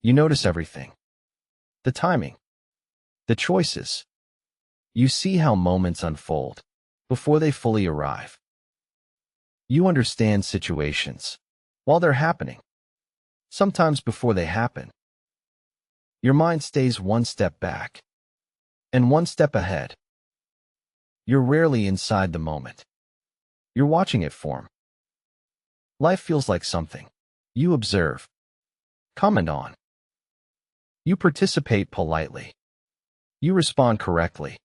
You notice everything. The timing. The choices. You see how moments unfold before they fully arrive. You understand situations while they're happening, sometimes before they happen. Your mind stays one step back and one step ahead. You're rarely inside the moment. You're watching it form. Life feels like something you observe, comment on. You participate politely. You respond correctly.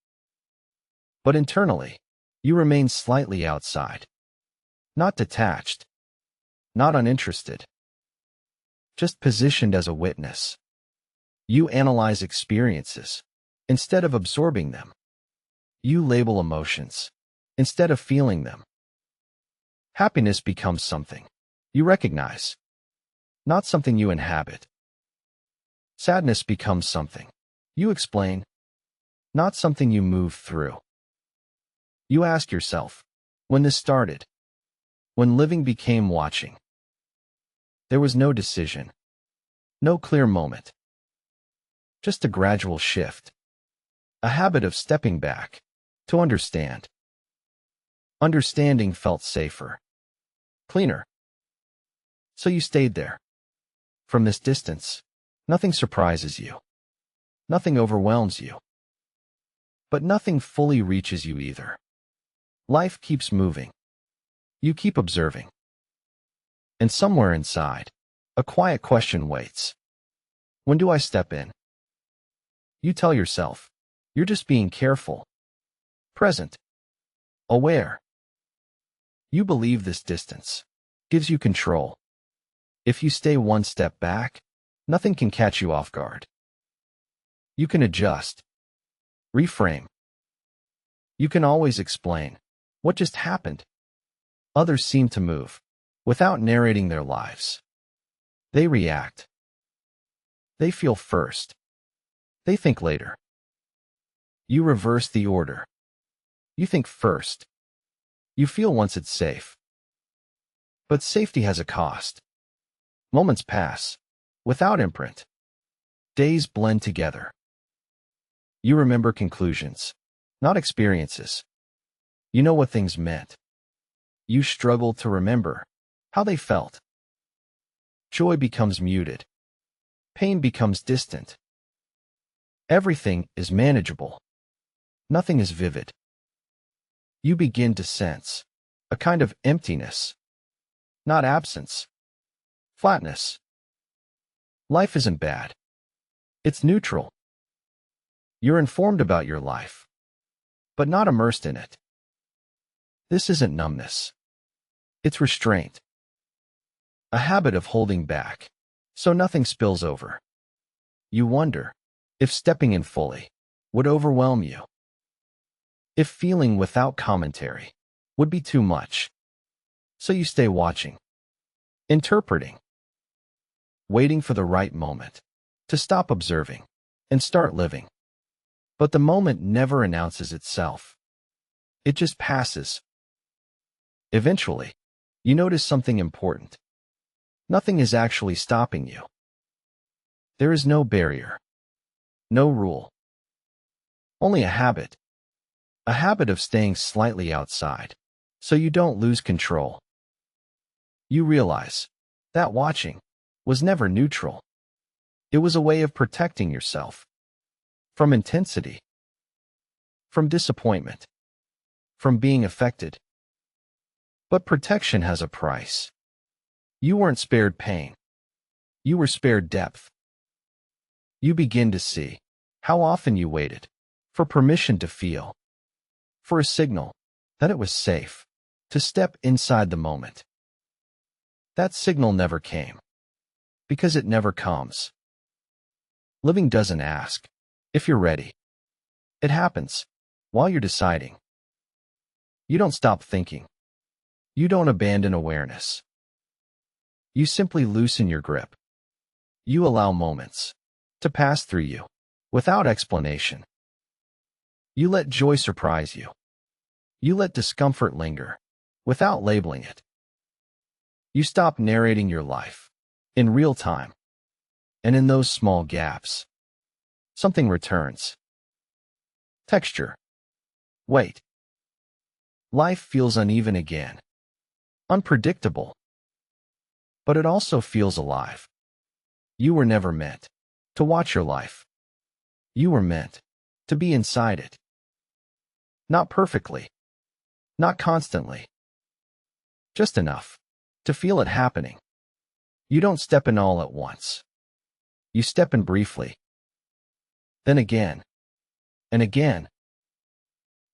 But internally, you remain slightly outside. Not detached. Not uninterested. Just positioned as a witness. You analyze experiences instead of absorbing them. You label emotions instead of feeling them. Happiness becomes something you recognize, not something you inhabit. Sadness becomes something you explain, not something you move through. You ask yourself, when this started, when living became watching. There was no decision, no clear moment, just a gradual shift, a habit of stepping back to understand. Understanding felt safer, cleaner. So you stayed there. From this distance, nothing surprises you. Nothing overwhelms you. But nothing fully reaches you either. Life keeps moving. You keep observing. And somewhere inside, a quiet question waits. When do I step in? You tell yourself, you're just being careful, present, aware. You believe this distance gives you control. If you stay one step back, nothing can catch you off guard. You can adjust, reframe. You can always explain what just happened. Others seem to move without narrating their lives. They react. They feel first. They think later. You reverse the order. You think first. You feel once it's safe. But safety has a cost. Moments pass without imprint. Days blend together. You remember conclusions, not experiences. You know what things meant. You struggle to remember how they felt. Joy becomes muted. Pain becomes distant. Everything is manageable. Nothing is vivid. You begin to sense a kind of emptiness, not absence, flatness. Life isn't bad. It's neutral. You're informed about your life, but not immersed in it. This isn't numbness. It's restraint. A habit of holding back, so nothing spills over. You wonder if stepping in fully would overwhelm you. If feeling without commentary would be too much. So you stay watching, interpreting, waiting for the right moment to stop observing and start living. But the moment never announces itself. It just passes. Eventually, you notice something important. Nothing is actually stopping you. There is no barrier, no rule. Only a habit. A habit of staying slightly outside, so you don't lose control. You realize that watching was never neutral. It was a way of protecting yourself from intensity, from disappointment, from being affected. But protection has a price. You weren't spared pain. You were spared depth. You begin to see how often you waited for permission to feel, for a signal that it was safe to step inside the moment. That signal never came, because it never comes. Living doesn't ask if you're ready. It happens while you're deciding. You don't stop thinking. You don't abandon awareness. You simply loosen your grip. You allow moments to pass through you without explanation. You let joy surprise you. You let discomfort linger without labeling it. You stop narrating your life in real time. And in those small gaps, something returns. Texture. Wait. Life feels uneven again. Unpredictable. But it also feels alive. You were never meant to watch your life. You were meant to be inside it. Not perfectly. Not constantly. Just enough to feel it happening. You don't step in all at once. You step in briefly. Then again. And again.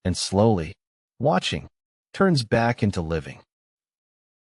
And slowly, watching turns back into living.